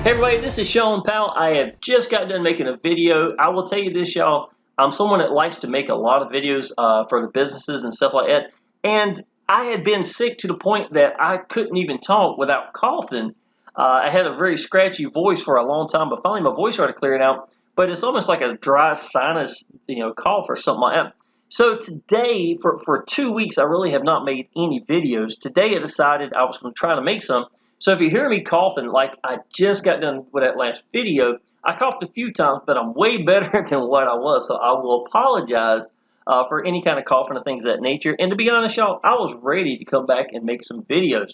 Hey everybody, this is Shawn Powell. I have just got done making a video. I will tell you this, y'all. I'm someone that likes to make a lot of videos for the businesses and stuff like that. And I had been sick to the point that I couldn't even talk without coughing. I had a very scratchy voice for a long time, but finally my voice started clearing out. But it's almost like a dry sinus, cough or something like that. So today, for 2 weeks, I really have not made any videos. Today I decided I was going to try to make some. So if you hear me coughing, like I just got done with that last video, I coughed a few times, but I'm way better than what I was. So I will apologize for any kind of coughing and things of that nature. And to be honest, y'all, I was ready to come back and make some videos.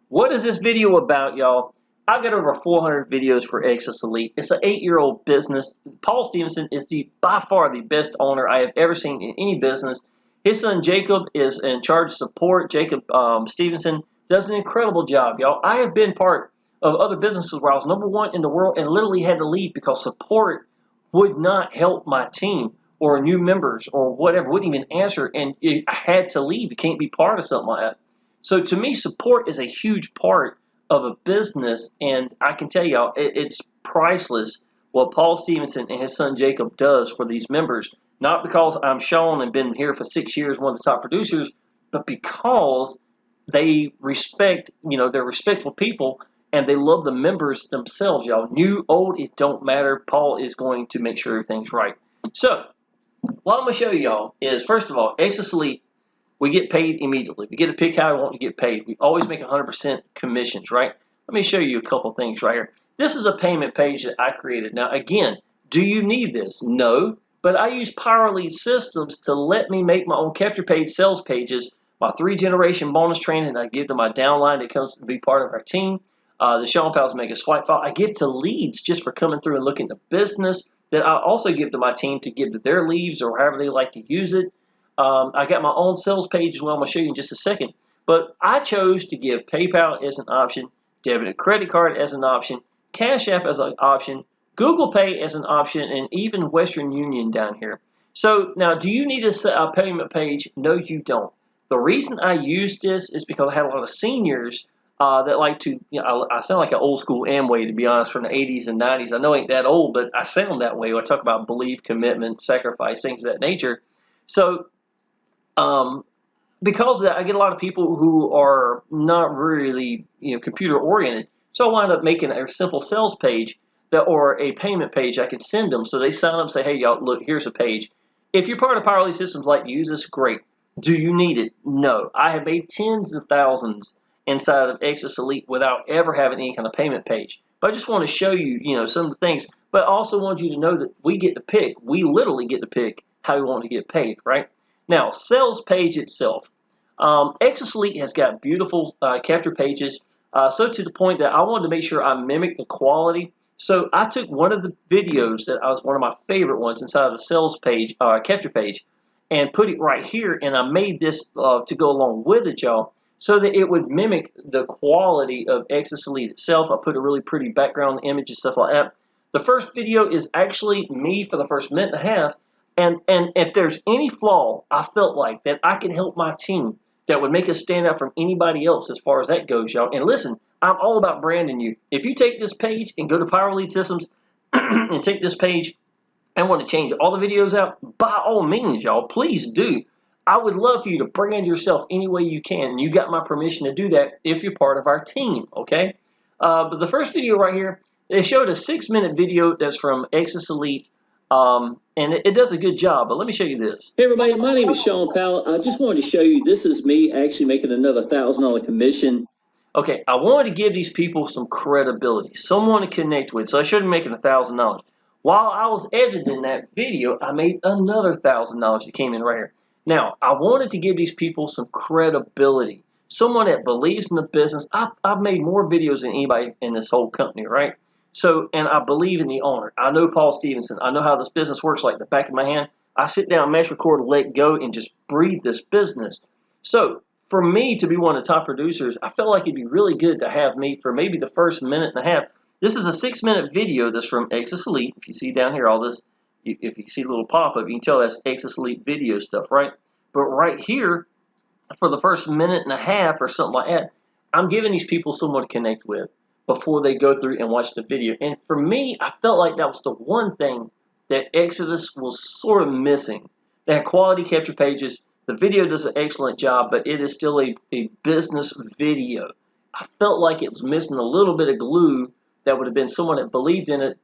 What is this video about, y'all? I've got over 400 videos for Exitus Elite. It's an 8-year-old business. Paul Stevenson is by far the best owner I have ever seen in any business. His son Jacob is in charge of support. Jacob Stevenson does an incredible job, y'all. I have been part of other businesses where I was #1 in the world and literally had to leave because support would not help my team or new members or whatever, wouldn't even answer, and I had to leave. You can't be part of something like that. So to me, support is a huge part of a business, and I can tell y'all, it's priceless what Paul Stevenson and his son Jacob does for these members. Not because I'm Shawn and been here for 6 years, one of the top producers, but because they respect, they're respectful people, and they love the members themselves, y'all. New, old, it don't matter. Paul is going to make sure everything's right. So, what I'm going to show y'all is, first of all, Exitus Elite, we get paid immediately. We get to pick how we want to get paid. We always make 100% commissions, right? Let me show you a couple things right here. This is a payment page that I created. Now, again, do you need this? No, but I use Power Lead systems to let me make my own capture page sales pages, my 3-generation bonus training I give to my downline that comes to be part of our team. The Shawn Powell's Mega Swipe File I give to leads just for coming through and looking at the business that I also give to my team to give to their leads or however they like to use it. I got my own sales page as well. I'm going to show you in just a second. But I chose to give PayPal as an option, debit and credit card as an option, Cash App as an option, Google Pay as an option, and even Western Union down here. So now, do you need a payment page? No, you don't. The reason I use this is because I had a lot of seniors that like to, I sound like an old school Amway, to be honest, from the 80s and 90s. I know I ain't that old, but I sound that way when I talk about belief, commitment, sacrifice, things of that nature. So because of that, I get a lot of people who are not really, computer oriented. So I wind up making a simple sales page or a payment page I can send them. So they sign up and say, hey, y'all, look, here's a page. If you're part of Power Lead Systems like to use this, great. Do you need it? No. I have made tens of thousands inside of Exitus Elite without ever having any kind of payment page. But I just want to show you, some of the things. But I also want you to know that we get to pick. We literally get to pick how we want to get paid, right? Now, sales page itself. Exitus Elite has got beautiful capture pages, so to the point that I wanted to make sure I mimic the quality. So I took one of the videos that was one of my favorite ones inside of the sales page, capture page, and put it right here, and I made this to go along with it, y'all, so that it would mimic the quality of Exitus Elite itself. I put a really pretty background image and stuff like that. The first video is actually me for the first minute and a half, and if there's any flaw I felt like that I can help my team that would make us stand out from anybody else as far as that goes, y'all. And listen, I'm all about branding you. If you take this page and go to Power Lead Systems and take this page and want to change all the videos out, by all means, y'all, please do. I would love for you to brand yourself any way you can, and you got my permission to do that if you're part of our team, okay? But the first video right here, they showed a 6-minute video that's from Exitus Elite, and it does a good job, but let me show you this. Hey everybody, my name is Shawn Powell. I just wanted to show you, this is me actually making another $1,000 commission. Okay, I wanted to give these people some credibility, someone to connect with, so I showed them making $1,000. While I was editing that video, I made another $1,000 that came in right here. Now, I wanted to give these people some credibility, someone that believes in the business. I've made more videos than anybody in this whole company, right? So, and I believe in the owner. I know Paul Stevenson. I know how this business works like the back of my hand. I sit down, mesh, record, let go, and just breathe this business. So, for me to be one of the top producers, I felt like it'd be really good to have me for maybe the first minute and a half. This is a 6-minute video that's from Exitus Elite. If you see down here all this, if you see a little pop-up, you can tell that's Exitus Elite video stuff, right? But right here, for the first minute and a half or something like that, I'm giving these people someone to connect with. before they go through and watch the video. And for me, I felt like that was the one thing that Exitus was sort of missing. They had quality capture pages. The video does an excellent job, but it is still a business video. I felt like it was missing a little bit of glue that would have been someone that believed in it,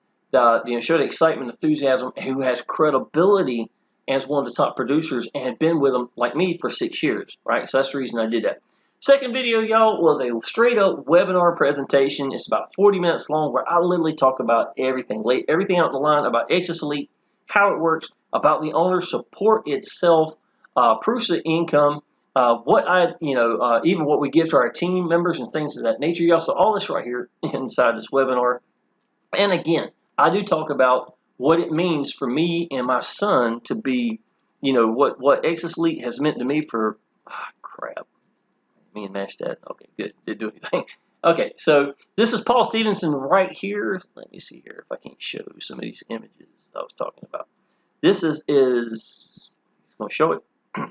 showed excitement, enthusiasm, who has credibility as one of the top producers and had been with them, like me, for 6 years, right? So that's the reason I did that. Second video, y'all, was a straight-up webinar presentation. It's about 40 minutes long where I literally talk about everything. Lay everything out in the line about Exitus Elite, how it works, about the owner support itself, proofs of income, even what we give to our team members and things of that nature. Y'all, so all this right here inside this webinar. And again, I do talk about what it means for me and my son to be, what Exitus Elite has meant to me for, crap. Me and Mash Dad. Okay, good. Didn't do anything. Okay, so this is Paul Stevenson right here. Let me see here if I can't show some of these images I was talking about. This is going to show it. All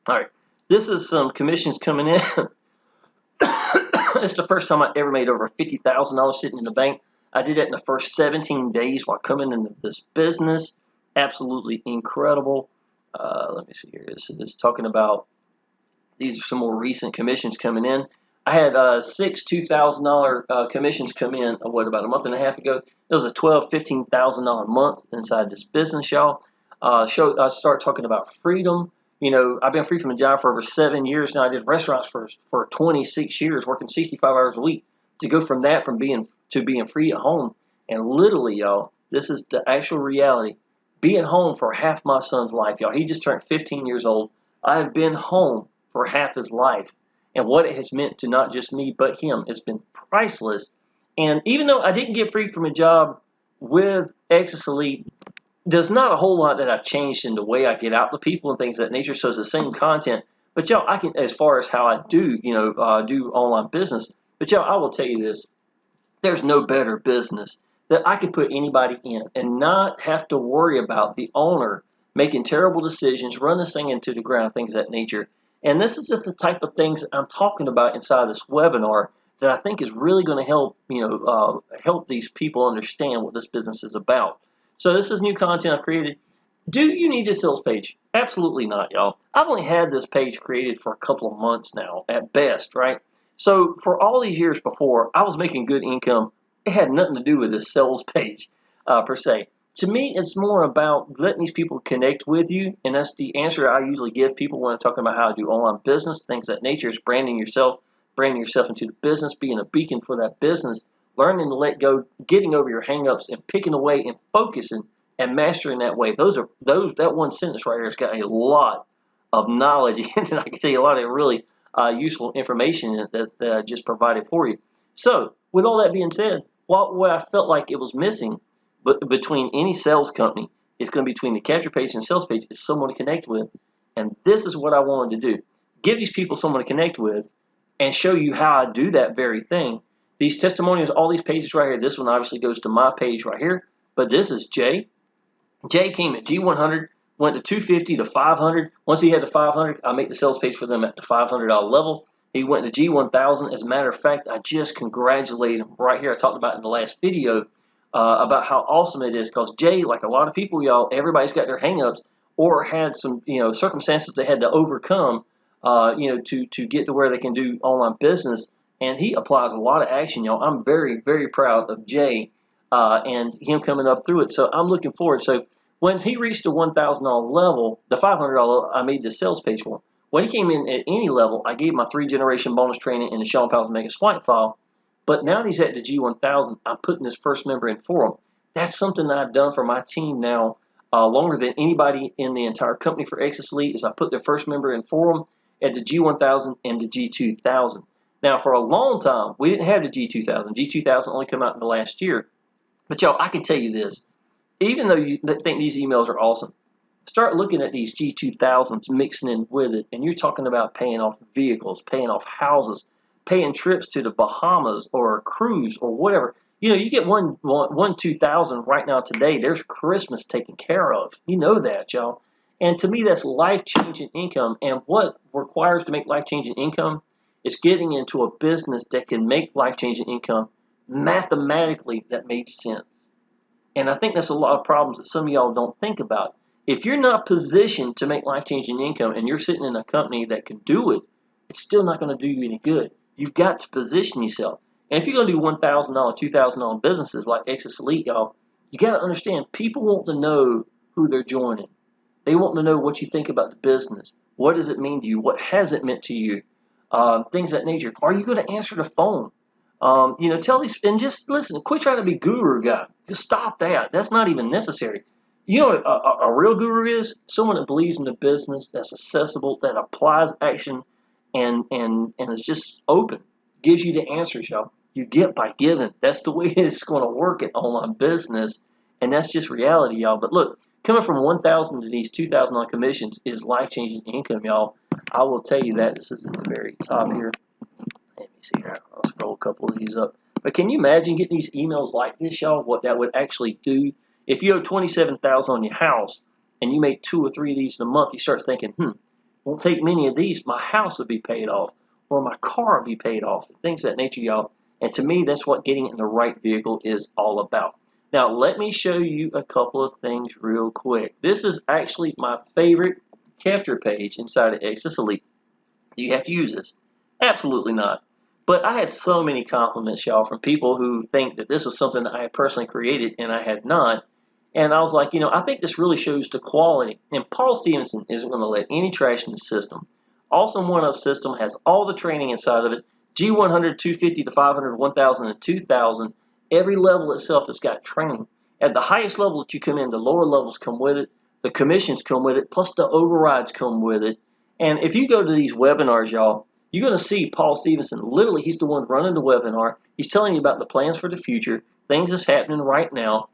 right, this is some commissions coming in. It's the first time I ever made over $50,000 sitting in the bank. I did that in the first 17 days while coming into this business. Absolutely incredible. Let me see here. This is talking about. These are some more recent commissions coming in. I had 6 $2,000 commissions come in, about a month and a half ago. It was a $12,000, $15,000 month inside this business, y'all. I start talking about freedom. I've been free from a job for over 7 years now. I did restaurants for 26 years, working 65 hours a week. To go from that, being free at home, and literally, y'all, this is the actual reality. Being home for half my son's life, y'all. He just turned 15 years old. I have been home for half his life, and what it has meant to not just me but him has been priceless. And even though I didn't get free from a job with Exitus Elite, there's not a whole lot that I've changed in the way I get out to people and things of that nature. So it's the same content, but y'all, I can, as far as how I do do online business. But y'all, I will tell you this: there's no better business that I could put anybody in and not have to worry about the owner making terrible decisions, run this thing into the ground, things of that nature. And this is just the type of things that I'm talking about inside this webinar that I think is really going to help, help these people understand what this business is about. So this is new content I've created. Do you need a sales page? Absolutely not, y'all. I've only had this page created for a couple of months now, at best, right? So for all these years before, I was making good income. It had nothing to do with this sales page, per se. To me, it's more about letting these people connect with you, and that's the answer I usually give people when I'm talking about how to do online business, things of that nature. Is branding yourself into the business, being a beacon for that business, learning to let go, getting over your hangups, and picking away and focusing and mastering that way. That one sentence right here has got a lot of knowledge in it. I can tell you a lot of really useful information that I just provided for you. So, with all that being said, what I felt like it was missing. But between any sales company, it's going to be between the capture page and sales page is someone to connect with. And this is what I wanted to do. Give these people someone to connect with and show you how I do that very thing. These testimonials, all these pages right here, this one obviously goes to my page right here. But this is Jay. Jay came at G100, went to 250 to 500. Once he had the 500, I make the sales page for them at the $500 level. He went to G1000. As a matter of fact, I just congratulated him right here. I talked about it in the last video. About how awesome it is, because Jay, like a lot of people, y'all, everybody's got their hangups or had some, circumstances they had to overcome, to get to where they can do online business. And he applies a lot of action, y'all. I'm very, very proud of Jay and him coming up through it. So I'm looking forward. So when he reached the $1,000 level, the $500 I made the sales page for him. When he came in at any level, I gave him my 3-generation bonus training in the Shawn Powell's Mega Swipe file. But now that he's at the G1000, I'm putting his first member in for him. That's something that I've done for my team now longer than anybody in the entire company for Exitus Elite, is I put their first member in for them at the G1000 and the G2000. Now, for a long time, we didn't have the G2000. G2000 only came out in the last year. But, y'all, I can tell you this. Even though you think these emails are awesome, start looking at these G2000s mixing in with it, and you're talking about paying off vehicles, paying off houses, paying trips to the Bahamas or a cruise or whatever. You get one 2000 right now today. There's Christmas taken care of. You know that, y'all. And to me, that's life-changing income. And what requires to make life-changing income is getting into a business that can make life-changing income Mathematically, that made sense. And I think that's a lot of problems that some of y'all don't think about. If you're not positioned to make life-changing income and you're sitting in a company that can do it, it's still not going to do you any good. You've got to position yourself. And if you're going to do $1,000, $2,000 businesses like Exitus Elite, y'all, you got to understand people want to know who they're joining. They want to know what you think about the business. What does it mean to you? What has it meant to you? Things of that nature. Are you going to answer the phone? Tell these, and just listen, quit trying to be guru guy. Just stop that. That's not even necessary. You know what a real guru is? Someone that believes in the business, that's accessible, that applies action, and is just open. Gives you the answers, y'all. You get by giving. That's the way it's going to work in online business, and that's just reality, y'all. But look, coming from 1,000 to these 2,000 on commissions is life-changing income, y'all. I will tell you that. This is at the very top here. Let me see here. I'll scroll a couple of these up. But can you imagine getting these emails like this, y'all? What that would actually do? If you owe $27,000 on your house and you make 2 or 3 of these in a month, you start thinking, won't take many of these. My house will be paid off, or my car will be paid off. Things of that nature, y'all. And to me, that's what getting in the right vehicle is all about. Now, let me show you a couple of things real quick. This is actually my favorite capture page inside of Exitus Elite. Do you have to use this? Absolutely not. But I had so many compliments, y'all, from people who think that this was something that I had personally created and I had not. And I was like, I think this really shows the quality. And Paul Stevenson isn't going to let any trash in the system. Awesome One-Up system has all the training inside of it. G100, 250 to 500, 1,000, and 2,000. Every level itself has got training. At the highest level that you come in, the lower levels come with it. The commissions come with it, plus the overrides come with it. And if you go to these webinars, y'all, you're going to see Paul Stevenson. Literally, he's the one running the webinar. He's telling you about the plans for the future, things that's happening right now.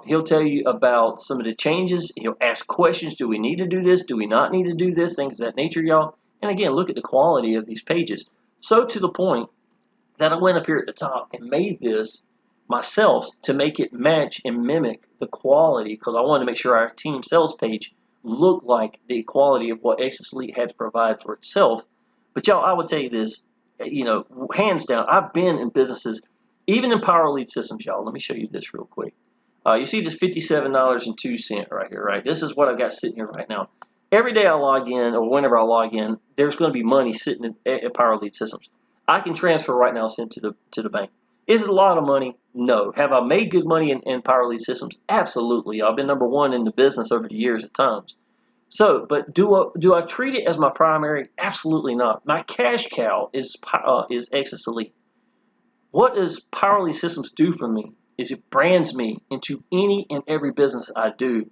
He'll tell you about some of the changes. He'll ask questions. Do we need to do this? Do we not need to do this? Things of that nature, y'all. And again, look at the quality of these pages. So to the point that I went up here at the top and made this myself to make it match and mimic the quality, because I wanted to make sure our team sales page looked like the quality of what Exitus Elite had to provide for itself. But y'all, I would tell you this, hands down, I've been in businesses, even in Power Elite systems, y'all. Let me show you this real quick. You see this $57.02 right here, right? This is what I've got sitting here right now. Every day I log in, or whenever I log in, there's going to be money sitting at Power Elite systems. I can transfer right now, send to the bank. Is it a lot of money? No. Have I made good money in Power Elite systems? Absolutely. I've been #1 in the business over the years at times. So, but do I treat it as my primary? Absolutely not. My cash cow is Exitus Elite. What does Power Elite systems do for me is it brands me into any and every business I do,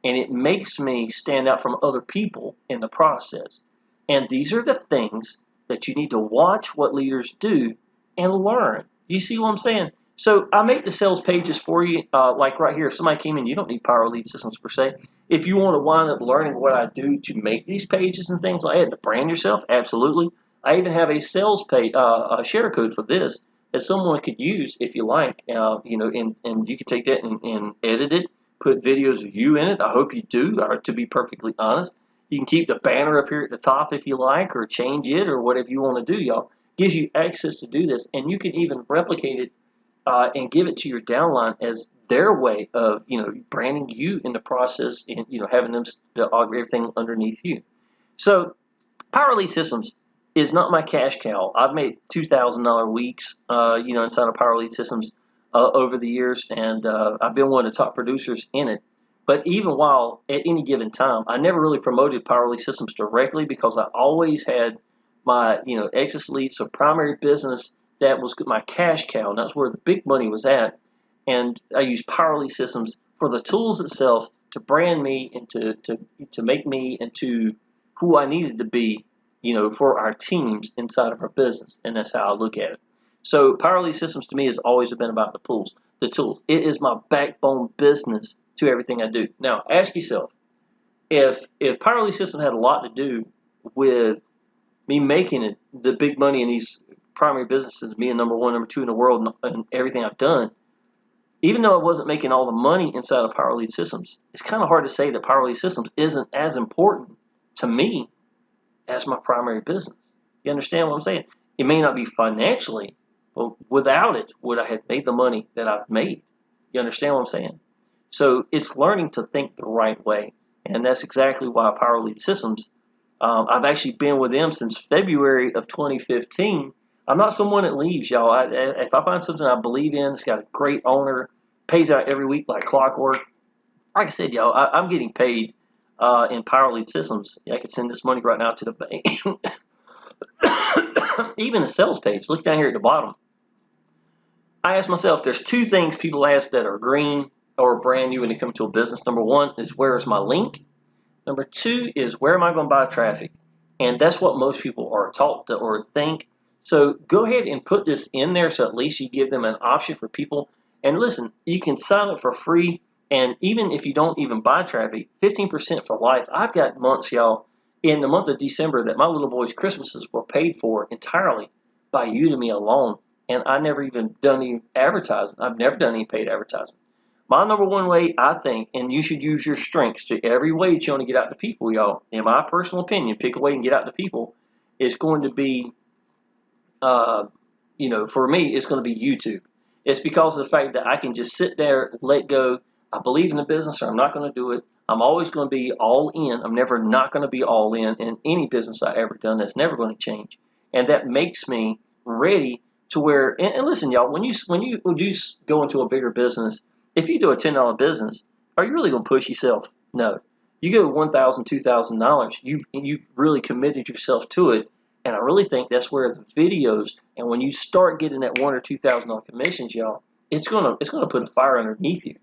and it makes me stand out from other people in the process. And these are the things that you need to watch what leaders do and learn. You see what I'm saying? So I make the sales pages for you, like right here. If somebody came in, you don't need Power Elite systems per se. If you want to wind up learning what I do to make these pages and things like that, to brand yourself, absolutely. I even have a sales page, a share code for this that someone could use if you like, and you can take that and edit it, put videos of you in it. I hope you do, to be perfectly honest. You can keep the banner up here at the top if you like, or change it, or whatever you want to do, y'all. Gives you access to do this, and you can even replicate it and give it to your downline as their way of, branding you in the process, and having them everything underneath you. So, Power Elite Systems is not my cash cow. I've made $2,000 weeks, inside of Power Elite Systems over the years, and I've been one of the top producers in it. But even while at any given time, I never really promoted Power Elite Systems directly, because I always had my, Exitus Elite, so primary business, that was my cash cow, and that's where the big money was at. And I used Power Elite Systems for the tools itself to brand me and to make me into who I needed to be, for our teams inside of our business. And that's how I look at it. So Power Elite Systems to me has always been about the tools. It is my backbone business to everything I do. Now, ask yourself, if Power Elite Systems had a lot to do with me making it the big money in these primary businesses, being #1, #2 in the world, and everything I've done, even though I wasn't making all the money inside of Power Elite Systems, it's kind of hard to say that Power Elite Systems isn't as important to me as my primary business. You understand what I'm saying? It may not be financially Well, without it, would I have made the money that I've made? You understand what I'm saying? So it's learning to think the right way. And that's exactly why Power Elite Systems, I've actually been with them since February of 2015. I'm not someone that leaves, y'all. If I find something I believe in, it's got a great owner, pays out every week like clockwork. Like I said, y'all, I'm getting paid in Power Elite Systems. I could send this money right now to the bank. Even a sales page. Look down here at the bottom. I ask myself, there's two things people ask that are green or brand new when they come to a business. Number one is, where is my link? Number two is, where am I going to buy traffic? And that's what most people are taught to or think. So go ahead and put this in there so at least you give them an option for people. And listen, you can sign up for free. And even if you don't even buy traffic, 15% for life. I've got months, y'all, in the month of December that my little boy's Christmases were paid for entirely by Udemy alone. And I never even done any advertising. I've never done any paid advertising. My number one way, I think, and you should use your strengths to every way that you want to get out to people, y'all. In my personal opinion, pick a way and get out to people. Is going to be, for me, it's going to be YouTube. It's because of the fact that I can just sit there, let go. I believe in the business, or I'm not going to do it. I'm always going to be all in. I'm never not going to be all in any business I ever done. That's never going to change, and that makes me ready to where. And listen, y'all, when you do go into a bigger business. If you do a $10 business, are you really going to push yourself? No. You go $1,000, $2,000, you've really committed yourself to it, and I really think that's where the videos, and when you start getting that $1,000 or $2,000 commissions, y'all, it's gonna put a fire underneath you,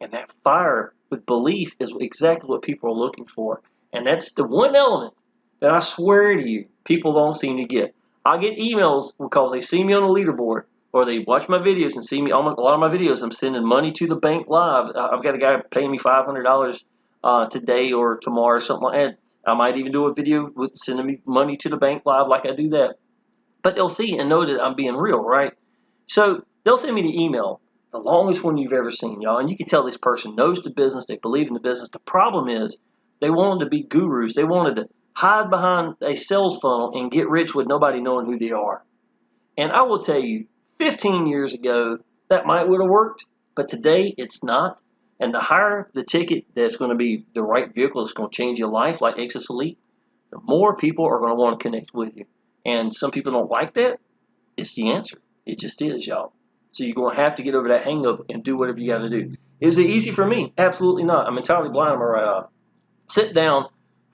and that fire with belief is exactly what people are looking for, and that's the one element that I swear to you people don't seem to get. I get emails because they see me on the leaderboard, or they watch my videos and see me on a lot of my videos. I'm sending money to the bank live. I've got a guy paying me $500 today or tomorrow or something like that. I might even do a video with sending me money to the bank live like I do that. But they'll see and know that I'm being real, right? So they'll send me the email, the longest one you've ever seen, y'all. And you can tell this person knows the business. They believe in the business. The problem is they wanted to be gurus. They wanted to hide behind a sales funnel and get rich with nobody knowing who they are. And I will tell you, 15 years ago, that might would have worked, but today it's not. And the higher the ticket that's going to be the right vehicle that's going to change your life, like Exitus Elite, the more people are going to want to connect with you. And some people don't like that. It's the answer. It just is, y'all. So you're going to have to get over that hang up and do whatever you got to do. Is it easy for me? Absolutely not. I'm entirely blind on my right eye. Sit down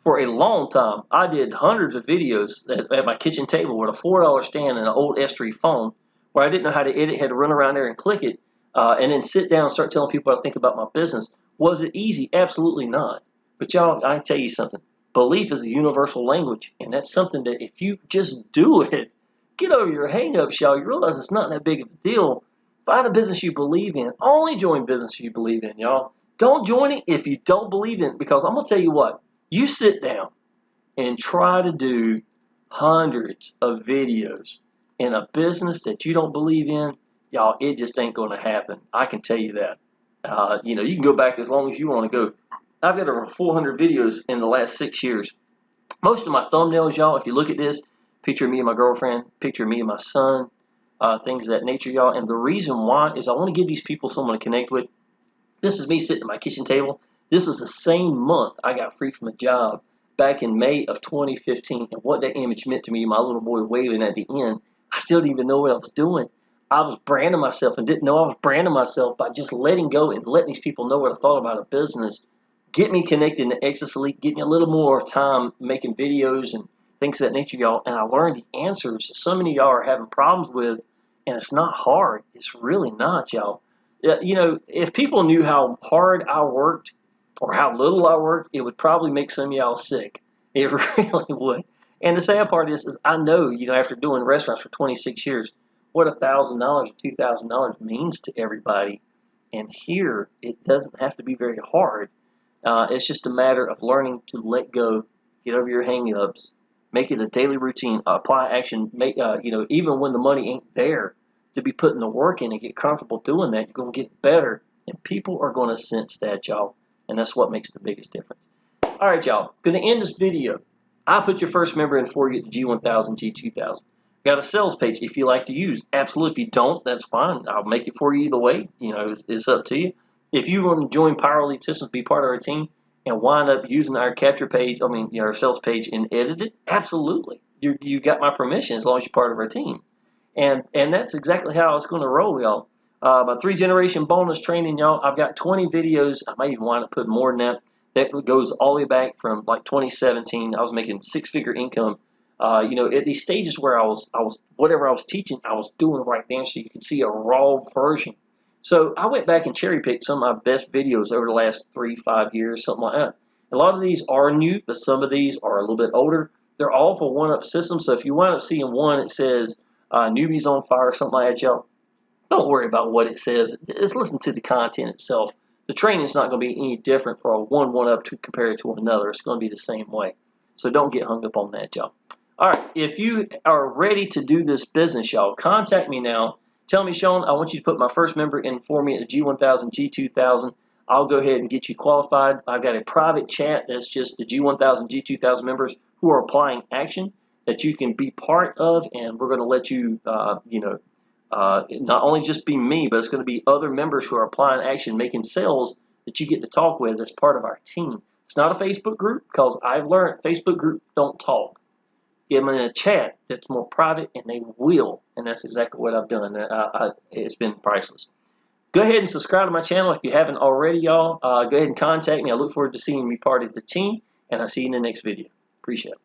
for a long time. I did hundreds of videos at my kitchen table with a $4 stand and an old S3 phone, where I didn't know how to edit, had to run around there and click it, and then sit down and start telling people what I think about my business. Was it easy? Absolutely not. But y'all, I tell you something. Belief is a universal language, and that's something that if you just do it, get over your hang-ups, y'all. You realize it's not that big of a deal. Find a business you believe in. Only join business you believe in, y'all. Don't join it if you don't believe in it, because I'm going to tell you what. You sit down and try to do hundreds of videos in a business that you don't believe in, y'all, it just ain't going to happen. I can tell you that. You can go back as long as you want to go. I've got over 400 videos in the last 6 years. Most of my thumbnails, y'all, if you look at this, picture of me and my girlfriend, picture of me and my son, things of that nature, y'all. And the reason why is I want to give these people someone to connect with. This is me sitting at my kitchen table. This was the same month I got free from a job back in May of 2015. And what that image meant to me, my little boy waving at the end, I still didn't even know what I was doing. I was branding myself and didn't know I was branding myself by just letting go and letting these people know what I thought about a business. Get me connected to Exitus Elite, get me a little more time making videos and things of that nature, y'all. And I learned the answers so many of y'all are having problems with, and it's not hard. It's really not, y'all. If people knew how hard I worked or how little I worked, it would probably make some of y'all sick. It really would. And the sad part is I know, after doing restaurants for 26 years, what $1,000 or $2,000 means to everybody. And here, it doesn't have to be very hard. It's just a matter of learning to let go, get over your hang-ups, make it a daily routine, apply action, even when the money ain't there, to be putting the work in and get comfortable doing that. You're going to get better, and people are going to sense that, y'all. And that's what makes the biggest difference. All right, y'all. Going to end this video. I put your first member in for you, the G1000, G2000. Got a sales page if you like to use. Absolutely. If you don't, that's fine. I'll make it for you either way. It's up to you. If you want to join Powell Elite Systems, be part of our team, and wind up using our capture page, our sales page, and edit it, absolutely. You got my permission as long as you're part of our team. And that's exactly how it's going to roll, y'all. My 3-generation bonus training, y'all. I've got 20 videos. I might even want to put more than that. That goes all the way back from like 2017. I was making 6-figure income. At these stages where I was whatever I was teaching, I was doing right then, so you can see a raw version. So I went back and cherry picked some of my best videos over the last 3-5 years, something like that. A lot of these are new, but some of these are a little bit older. They're all for one-up systems. So if you wind up seeing one, it says newbies on fire, something like that, y'all. Don't worry about what it says. Just listen to the content itself. The training is not going to be any different for a one-up to compare to another. It's going to be the same way. So don't get hung up on that, y'all. All right, if you are ready to do this business, y'all, contact me now. Tell me, Shawn, I want you to put my first member in for me at the G1000, G2000. I'll go ahead and get you qualified. I've got a private chat that's just the G1000, G2000 members who are applying action that you can be part of, and we're going to let you, not only just be me, but it's going to be other members who are applying action, making sales that you get to talk with as part of our team. It's not a Facebook group because I've learned Facebook groups don't talk. Get them in a chat that's more private, and they will. And that's exactly what I've done. It's been priceless. Go ahead and subscribe to my channel if you haven't already, y'all. Go ahead and contact me. I look forward to seeing you be part of the team, and I'll see you in the next video. Appreciate it.